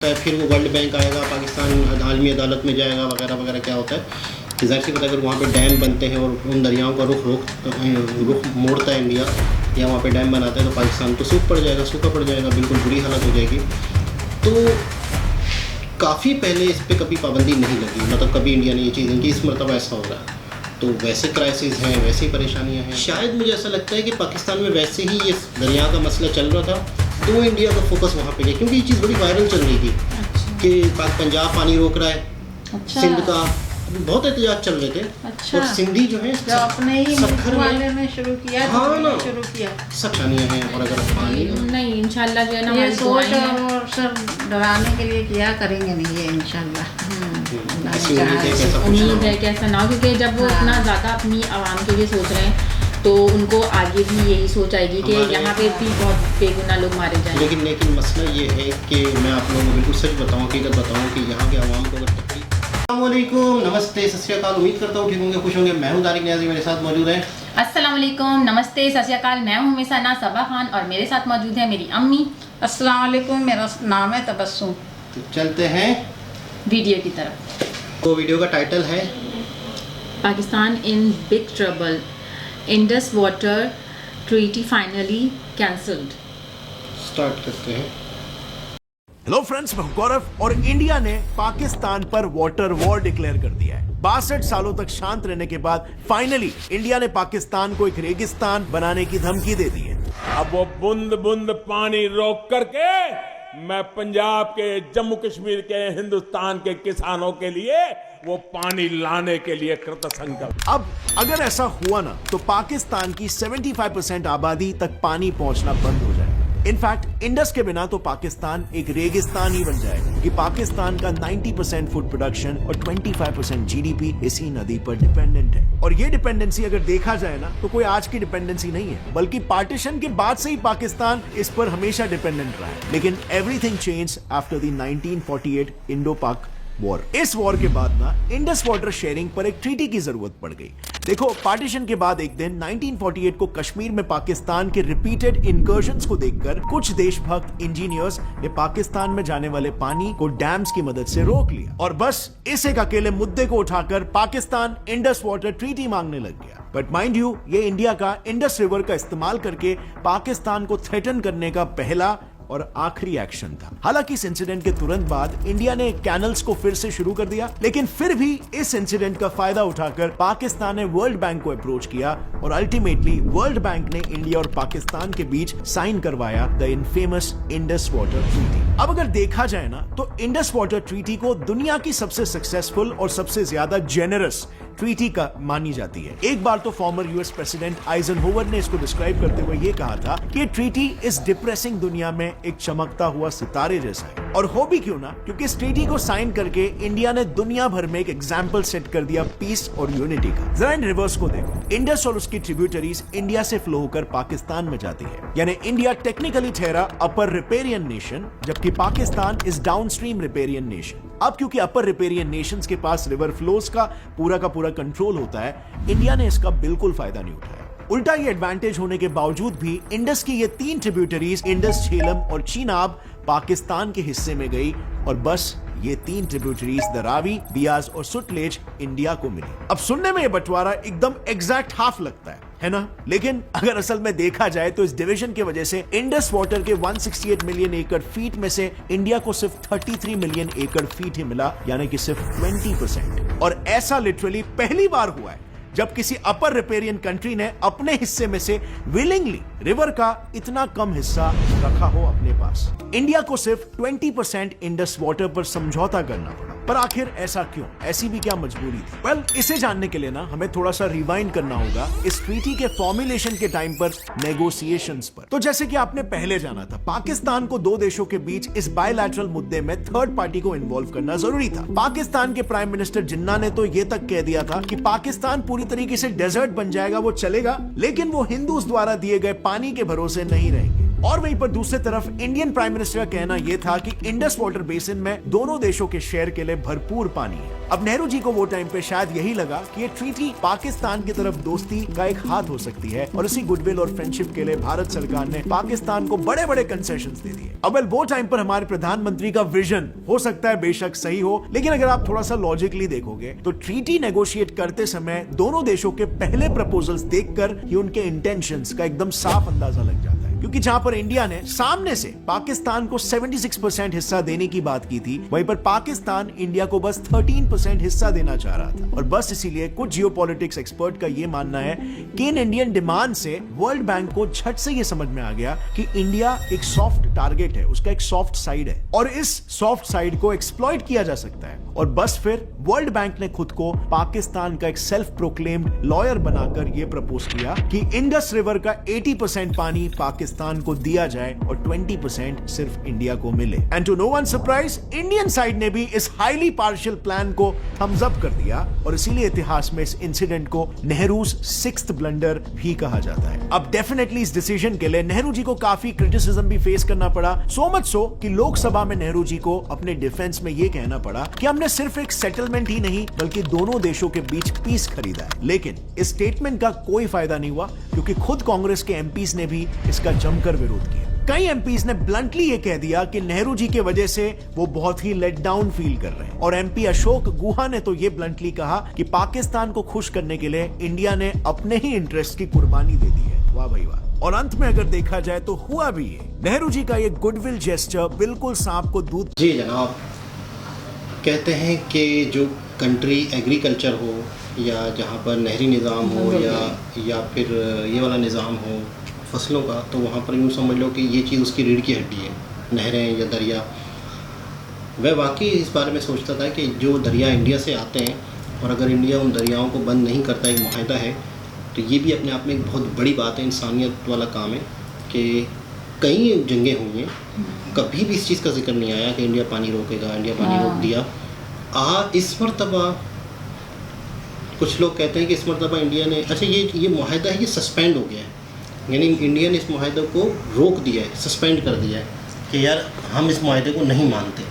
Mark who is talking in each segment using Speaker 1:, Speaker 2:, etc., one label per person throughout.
Speaker 1: फिर वो world bank आएगा, पाकिस्तान आलमी अदालत में जाएगा वगैरह वगैरह। क्या होता है ज़ाहिर सी बात है, अगर वहाँ पे डैम बनते हैं और उन दरियाओं का रुख मोड़ता है इंडिया, या वहाँ पे डैम बनाता है, तो पाकिस्तान तो सूखा पड़ जाएगा, बिल्कुल बुरी हालत हो जाएगी। तो काफ़ी पहले इस पर कभी पाबंदी नहीं लगी, मतलब कभी इंडिया ने ये चीज़ नहीं की, इस मरतबा ऐसा हो रहा है। तो वैसे क्राइसिस हैं, वैसे ही परेशानियाँ हैं। शायद मुझे ऐसा लगता है कि पाकिस्तान में वैसे ही ये दरिया का मसला चल रहा था, तो इंडिया का फोकस वहाँ पे गया, क्योंकि ये चीज़ बड़ी वायरल चल रही थी कि पंजाब पानी रोक रहा है, सिंध का बहुत एहतियात चल रहे थे। और सिंधी जो है
Speaker 2: अपने ही वाले ने शुरू किया,
Speaker 1: हाँ ना,
Speaker 2: शुरू किया
Speaker 1: सब शानियाँ हैं। और अगर पानी
Speaker 3: नहीं इंशाल्लाह जो है ना,
Speaker 2: ये सोच और सब डराने के लिए किया करेंगे नहीं ये इंशाल्लाह।
Speaker 3: उम्मीद है कि ऐसा ना हो, क्योंकि जब वो इतना ज़्यादा अपनी आवाम के लिए सोच रहे हैं तो उनको आगे भी यही सोच आएगी कि यहाँ पे भी बहुत बेगुनाह लोग मारे जाएंगे।
Speaker 1: लेकिन मसला ये है कि मैं आप लोगों को बिल्कुल सच बताऊँ, हकीकत बताऊँ कि यहाँ के आवाम को अगर तकलीफ। अस्सलाम वालेकुम, नमस्ते, सत श्री अकाल। उम्मीद करता हूँ ठीक होंगे, खुश होंगे। मैं हूँ तारिक नियाज़ी, मेरे साथ मौजूद है।
Speaker 3: अस्सलाम वालेकुम, नमस्ते, सत श्री अकाल। मैं हूँ मिसाना सबा खान और मेरे साथ मौजूद है मेरी अम्मी।
Speaker 2: अस्सलाम वालेकुम, मेरा नाम है तबस्सुम।
Speaker 1: तो चलते हैं
Speaker 3: वीडियो की तरफ।
Speaker 1: तो वीडियो का टाइटल है
Speaker 3: Pakistan in big trouble, Indus water treaty finally cancelled.
Speaker 1: Start करते हैं।
Speaker 4: हेलो फ्रेंड्स, मैं गौरव और इंडिया ने पाकिस्तान पर वाटर वॉर डिक्लेयर कर दिया है। 62 सालों तक शांत रहने के बाद फाइनली इंडिया ने पाकिस्तान को एक रेगिस्तान बनाने की धमकी दे दी है।
Speaker 5: अब वो बूंद बूंद पानी रोक करके मैं पंजाब के, जम्मू कश्मीर के, हिंदुस्तान के किसानों के लिए वो पानी लाने के लिए कृतसंकल्प।
Speaker 4: अब अगर ऐसा हुआ ना तो पाकिस्तान की 75% आबादी तक पानी पहुंचना बंद हो जाएगा। इनफैक्ट इंडस के बिना तो पाकिस्तान एक रेगिस्तान ही बन जाएगा, कि पाकिस्तान का 90% फूड प्रोडक्शन और 25% जीडीपी इसी नदी पर डिपेंडेंट है। और ये डिपेंडेंसी अगर देखा जाए ना तो कोई आज की डिपेंडेंसी नहीं है, बल्कि पार्टीशन के बाद से ही पाकिस्तान इस पर हमेशा डिपेंडेंट रहा है। लेकिन everything change after the 1948 Indo पाक वॉर। इस वॉर के बाद ना इंडस वाटर शेयरिंग पर एक ट्रीटी की जरूरत पड़ गई। देखो, पार्टीशन के बाद एक दिन 1948 को कश्मीर में पाकिस्तान के रिपीटेड इनकर्जन्स को देखकर कुछ देशभक्त इंजीनियर्स ने पाकिस्तान में जाने वाले पानी को डैम्स की मदद से रोक लिया, और बस इस एक अकेले मुद्दे को उठाकर पाकिस्तान इंडस वाटर ट्रीटी मांगने लग गया। बट माइंड यू, ये इंडिया का इंडस रिवर का इस्तेमाल करके पाकिस्तान को थ्रेटन करने का पहला और आखिरी एक्शन था। हालांकि इस इंसिडेंट के तुरंत बाद इंडिया ने कैनल्स को फिर से शुरू कर दिया, लेकिन फिर भी इस इंसिडेंट का फायदा उठाकर पाकिस्तान ने वर्ल्ड बैंक को अप्रोच किया और अल्टीमेटली वर्ल्ड बैंक ने इंडिया और पाकिस्तान के बीच साइन करवाया the infamous Indus water treaty. अब अगर देखा जाए ना तो इंडस वाटर ट्रीटी को दुनिया की सबसे सक्सेसफुल और सबसे ज्यादा जेनरस ट्रीटी का मानी जाती है। एक बार तो फॉर्मर यूएस प्रेसिडेंट आइजनहोवर ने इसको डिस्क्राइब करते हुए ये कहा था कि ट्रीटी इस डिप्रेसिंग दुनिया में एक चमकता हुआ सितारे जैसा है। और हो भी क्यों ना, क्योंकि इस ट्रीटी को साइन करके इंडिया ने दुनिया भर में एक एग्जाम्पल सेट कर दिया पीस और यूनिटी का। जरा इन रिवर्स को देखो, इंडस और उसकी ट्रिब्यूटरीज इंडिया से फ्लो होकर पाकिस्तान में जाती है, यानी इंडिया टेक्निकली ठहरा अपर रिपेरियन नेशन, जबकि Pakistan is downstream riparian nation. अब क्योंकि अपर रिपेरियन नेशंस के पास रिवर फ्लोज का पूरा कंट्रोल होता है, इंडिया ने इसका बिल्कुल फायदा नहीं उठाया। उल्टा ये एडवांटेज होने के बावजूद भी इंडस की ये 3 ट्रिब्यूटरीज इंडस, झेलम और चीनाब पाकिस्तान के हिस्से में गई, और बस ये 3 ट्रिब्यूटरीज द रावी, बियास और सुतलेज इंडिया को मिली। अब सुनने में ये बंटवारा एकदम एग्जैक्ट हाफ लगता है ना? लेकिन अगर असल में देखा जाए तो इस डिवीजन की वजह से इंडस वाटर के 168 मिलियन एकड़ फीट में से इंडिया को सिर्फ 33 मिलियन एकड़ फीट ही मिला, यानी कि सिर्फ 20%। और ऐसा लिटरली पहली बार हुआ है जब किसी अपर रिपेरियन कंट्री ने अपने हिस्से में से विलिंगली रिवर का इतना कम हिस्सा रखा हो अपने पास। इंडिया को सिर्फ 20% इंडस वाटर पर समझौता करना पड़ा। पर आखिर ऐसा क्यों? ऐसी भी क्या मजबूरी थी? वेल, इसे जानने के लिए ना हमें थोड़ा सा रिवाइंड करना होगा इस ट्रीटी के फॉर्मुलेशन के टाइम पर, नेगोशिएशंस पर। तो जैसे कि आपने पहले जाना था, पाकिस्तान को दो देशों के बीच इस बायलैटरल मुद्दे में थर्ड पार्टी को इन्वॉल्व करना जरूरी था। पाकिस्तान के प्राइम मिनिस्टर जिन्ना ने तो ये तक कह दिया था कि पाकिस्तान पूरी तरीके से डेजर्ट बन जाएगा, वो चलेगा, लेकिन वो हिंदूज द्वारा दिए गए पानी के भरोसे नहीं रहेंगे। और वहीं पर दूसरी तरफ इंडियन प्राइम मिनिस्टर का कहना यह था कि इंडस वाटर बेसिन में दोनों देशों के शेयर के लिए भरपूर पानी है। अब नेहरू जी को वो टाइम पे शायद यही लगा कि ये ट्रीटी पाकिस्तान की तरफ दोस्ती का एक हाथ हो सकती है और इसी गुडविल और फ्रेंडशिप के लिए भारत सरकार ने पाकिस्तान को बड़े बड़े कंसेशंस दे दिए। अब वो टाइम पर हमारे प्रधानमंत्री का विजन हो सकता है बेशक सही हो, लेकिन अगर आप थोड़ा सा लॉजिकली देखोगे तो ट्रीटी नेगोशिएट करते समय दोनों देशों के पहले प्रपोजल्स देखकर ही उनके इंटेंशंस का एकदम साफ अंदाजा लग जाता है। क्योंकि जहां पर इंडिया ने सामने से पाकिस्तान को 76% हिस्सा देने की बात की थी, वहीं पर पाकिस्तान इंडिया को बस 13% हिस्सा देना चाह रहा था। और बस इसीलिए कुछ जियोपॉलिटिक्स एक्सपर्ट का यह मानना है कि इन इंडियन डिमांड से वर्ल्ड बैंक को झट से यह समझ में आ गया कि इंडिया एक सॉफ्ट टारगेट है, उसका एक सॉफ्ट साइड है और इस सॉफ्ट साइड को एक्सप्लॉइट किया जा सकता है। और बस फिर वर्ल्ड बैंक ने खुद को पाकिस्तान का एक सेल्फ प्रोक्लेम्ड लॉयर बनाकर यह प्रपोज किया कि इंडस रिवर का 80% पानी पाकिस्तान को दिया जाए और 20% सिर्फ इंडिया को मिले। And to no one surprise, Indian side ने भी इस हाईली पार्शियल प्लान को थम्स अप कर दिया और इसीलिए इतिहास में इस इंसिडेंट को नेहरूज 6th ब्लंडर भी कहा जाता है। अब डेफिनेटली इस डिसीजन के लिए नेहरू जी को काफी क्रिटिसिज्म भी फेस करना पड़ा, सो मच सो कि लोकसभा में नेहरू जी को अपने डिफेंस में यह कहना पड़ा कि हमने सिर्फ एक सेटलमेंट ही नहीं बल्कि दोनों देशों के बीच पीस खरीदा है। लेकिन इस स्टेटमेंट का कोई फायदा नहीं हुआ क्योंकि खुद कांग्रेस के एमपीज ने भी इसका जमकर विरोध किया। कई एमपीज ने ब्लंटली ये कह दिया कि नेहरू जी की वजह से वो बहुत ही लेट डाउन फील कर रहे हैं। और एमपी अशोक गुहा ने तो ये ब्लंटली कहा कि पाकिस्तान को खुश करने के लिए इंडिया ने अपने ही इंटरेस्ट की कुर्बानी दे दी है। वाह भाई वाह। और अंत में अगर देखा जाए तो हुआ भी ये, नेहरू जी का ये गुडविल जेस्चर बिल्कुल सांप को दूध।
Speaker 1: जी जनाब, कहते हैं कि जो कंट्री एग्रीकल्चर हो या जहाँ पर नहरी निज़ाम हो या फिर ये वाला निज़ाम हो फसलों का, तो वहाँ पर यूँ समझ लो कि ये चीज़ उसकी रीढ़ की हड्डी है, नहरें या दरिया। वह वाकई इस बारे में सोचता था कि जो दरिया इंडिया से आते हैं और अगर इंडिया उन दरियाओं को बंद नहीं करता, एक मुआहदा है, तो ये भी अपने आप में एक बहुत बड़ी बात है, इंसानियत वाला काम है कि कई जंगें हुई हैं, कभी भी इस चीज़ का जिक्र नहीं आया कि इंडिया पानी रोकेगा, इंडिया पानी रोक दिया। इस मरतबा कुछ लोग कहते हैं कि इस मरतबा इंडिया ने, अच्छा ये मुआहदा है, ये सस्पेंड हो गया है, यानी इंडिया ने इस मुआहदे को रोक दिया है, सस्पेंड कर दिया है कि यार हम इस मुआहदे को नहीं मानते।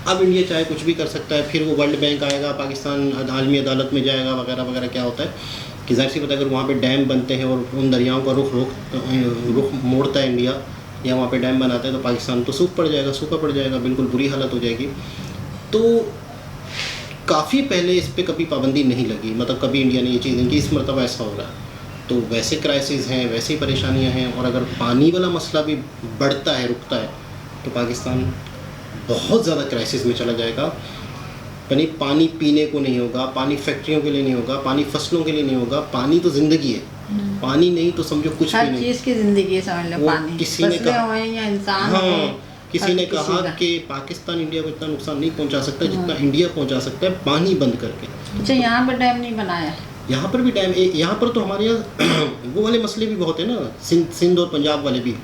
Speaker 1: अब इंडिया चाहे कुछ भी कर सकता है, फिर वो वर्ल्ड बैंक आएगा, पाकिस्तान आलमी अदालत में जाएगा वगैरह वगैरह। क्या होता है कि ज़ाहिर सी बात है अगर वहाँ पे डैम बनते हैं और उन दरियाओं का रुख मोड़ता है इंडिया या वहाँ पे डैम बनाता है तो पाकिस्तान तो सूखा पड़ जाएगा, बिल्कुल बुरी हालत हो जाएगी। तो काफ़ी पहले इस पर कभी पाबंदी नहीं लगी, मतलब कभी इंडिया ने ये चीज़ नहीं की, इस मरतबा ऐसा हो रहा है। तो वैसे क्राइसिस हैं, वैसे ही परेशानियां हैं, और अगर पानी वाला मसला भी बढ़ता है, रुकता है, तो पाकिस्तान बहुत ज़्यादा क्राइसिस में चला जाएगा। पानी पीने को नहीं होगा, पानी फैक्ट्रियों के लिए नहीं होगा, पानी फसलों के लिए नहीं होगा। पानी तो ज़िंदगी है, पानी नहीं तो समझो कुछ भी नहीं।
Speaker 2: हर चीज़ की ज़िंदगी समझ लो, पानी
Speaker 1: किसी ने कहा
Speaker 2: या इंसान,
Speaker 1: हाँ, किसी ने कहा कि पाकिस्तान इंडिया को इतना नुकसान नहीं पहुंचा सकता जितना इंडिया पहुंचा सकता है पानी बंद करके।
Speaker 2: अच्छा, यहाँ पर डैम नहीं बनाया? यहाँ
Speaker 1: पर भी डैम, यहाँ पर तो हमारे यहाँ वो वाले मसले भी बहुत है ना, सिंध और पंजाब वाले भी।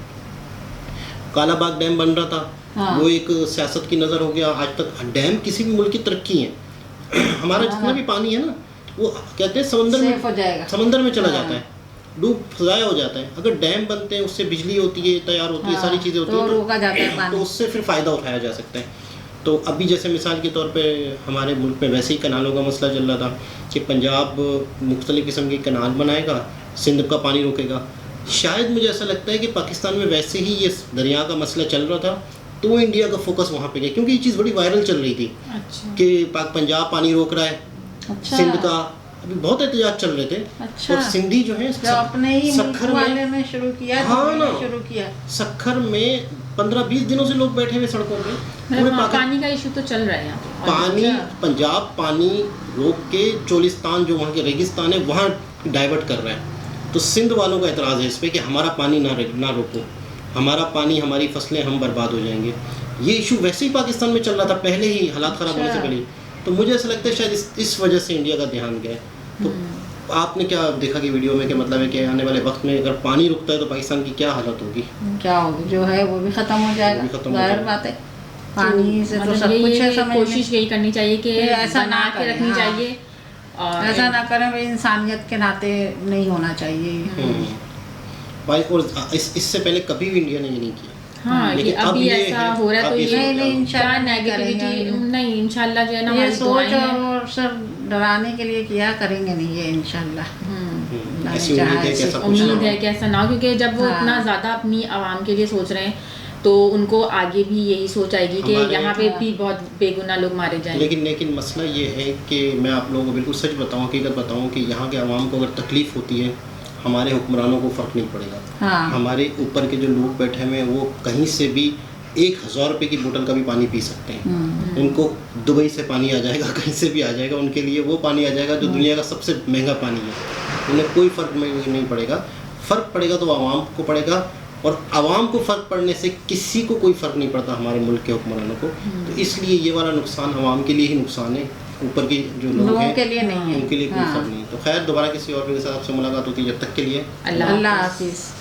Speaker 1: कालाबाग डैम बन रहा था, हाँ। वो एक सियासत की नज़र हो गया। आज तक डैम किसी भी मुल्क की तरक्की है। हमारा जितना भी पानी है ना, वो कहते हैं समंदर में चला जाता है, डूब ज़ाया हो जाता है। अगर डैम बनते हैं, उससे बिजली होती है, तैयार होती है, सारी चीज़ें होती हैं,
Speaker 2: रोका जाता है पानी,
Speaker 1: तो उससे फिर फ़ायदा उठाया जा सकता है। तो अभी जैसे मिसाल के तौर पे हमारे मुल्क में वैसे ही कनालों का मसला चल रहा था कि पंजाब मुख्तलिफ़ किस्म के कनाल बनाएगा, सिंध का पानी रोकेगा। शायद मुझे ऐसा लगता है कि पाकिस्तान में वैसे ही ये दरिया का मसला चल रहा था, तो इंडिया का फोकस वहाँ पे गया, क्योंकि ये चीज़ बड़ी वायरल चल रही थी। अच्छा। कि पंजाब पानी रोक रहा है। अच्छा। सिंध का अभी बहुत एहतजाज चल रहे थे। अच्छा। और सिंधी जो है
Speaker 2: अपने ही सखर वाले में शुरू किया,
Speaker 1: हाँ ना, शुरू किया। सखर में 15-20 दिनों से लोग बैठे हुए सड़कों पे।
Speaker 3: पानी का इशू तो चल रहा है यहाँ पे।
Speaker 1: पानी, पंजाब पानी रोक के चोलिस्तान जो वहाँ के रेगिस्तान है वहाँ डाइवर्ट कर रहा है। तो सिंध वालों का एतराज़ है इस पर कि हमारा पानी ना रोको, हमारा पानी, हमारी फसलें, हम बर्बाद हो जाएंगे। ये इशू वैसे ही पाकिस्तान में चल रहा था पहले ही, हालात ख़राब होने से पहले। तो मुझे ऐसा लगता है शायद इस वजह से इंडिया का ध्यान गया। तो आपने क्या देखा कि वीडियो में, कि मतलब है कि आने वाले वक्त में अगर पानी रुकता है तो पाकिस्तान की क्या हालत होगी?
Speaker 2: क्या होगी, जो है वो भी ख़त्म हो जाएगा, जाहिर बात है। पानी से तो सब कुछ है।
Speaker 3: कोशिश यही करनी चाहिए कि ऐसा ना के रखनी चाहिए,
Speaker 2: और ऐसा ना करें, इंसानियत के नाते नहीं होना चाहिए।
Speaker 1: और इससे पहले कभी भी इंडिया ने ये नहीं किया।
Speaker 3: हाँ कि
Speaker 1: लेकिन अब
Speaker 3: अभी
Speaker 1: ये
Speaker 3: ऐसा
Speaker 1: है,
Speaker 3: हो रहा है तो
Speaker 1: अब ये
Speaker 3: ये
Speaker 1: सोच
Speaker 2: नहीं,
Speaker 3: क्या
Speaker 2: इंशाल्लाह
Speaker 3: नेगेटिविटी नहीं, इंशाल्लाह जो है ना
Speaker 2: ये
Speaker 3: हमारी
Speaker 2: सोच
Speaker 3: दुआएं हैं।
Speaker 2: और सब डराने के लिए किया करेंगे नहीं ये इंशाल्लाह।
Speaker 1: ऐसी उम्मीद है कि ऐसा कुछ ना
Speaker 3: उम्मीद
Speaker 1: हो।
Speaker 3: है कि ऐसा ना हो, क्योंकि जब वो
Speaker 2: हाँ।
Speaker 3: इतना ज़्यादा अपनी आवाम के लिए सोच रहे हैं तो उनको आगे भी यही सोच आएगी कि
Speaker 1: हमारे-
Speaker 3: यहाँ पे भी बहुत बेगुनाह लोग मारे जाएंगे।
Speaker 1: लेकिन मसला ये है कि मैं आप लोगों को बिल्कुल सच बताऊं, हकीकत बताऊं कि यहाँ के आवाम को अगर तकलीफ़ होती है, हमारे हुक्मरानों को फ़र्क नहीं पड़ेगा।
Speaker 2: हाँ।
Speaker 1: हमारे ऊपर के जो लोग बैठे हुए हैं वो कहीं से भी 1000 रुपये की बोतल का भी पानी पी सकते हैं। उनको दुबई से पानी आ जाएगा, कहीं से भी आ जाएगा, उनके लिए वो पानी आ जाएगा जो दुनिया का सबसे महंगा पानी है। उन्हें कोई फ़र्क नहीं पड़ेगा। फ़र्क पड़ेगा तो आवाम को पड़ेगा, और आवाम को फ़र्क पड़ने से किसी को कोई फ़र्क नहीं पड़ता हमारे मुल्क के हुक्मरानों को। तो इसलिए ये वाला नुकसान आवाम के लिए ही नुकसान है, ऊपर की जो लोग
Speaker 2: लोगों
Speaker 1: हैं
Speaker 2: के लिए नहीं है।
Speaker 1: उनके लिए कोई
Speaker 2: हाँ।
Speaker 1: फ़र्क नहीं। तो खैर दोबारा किसी और के साथ आपसे मुलाकात होती है, जब तक के लिए
Speaker 3: अल्लाह
Speaker 2: अल्लाह हाफिज़।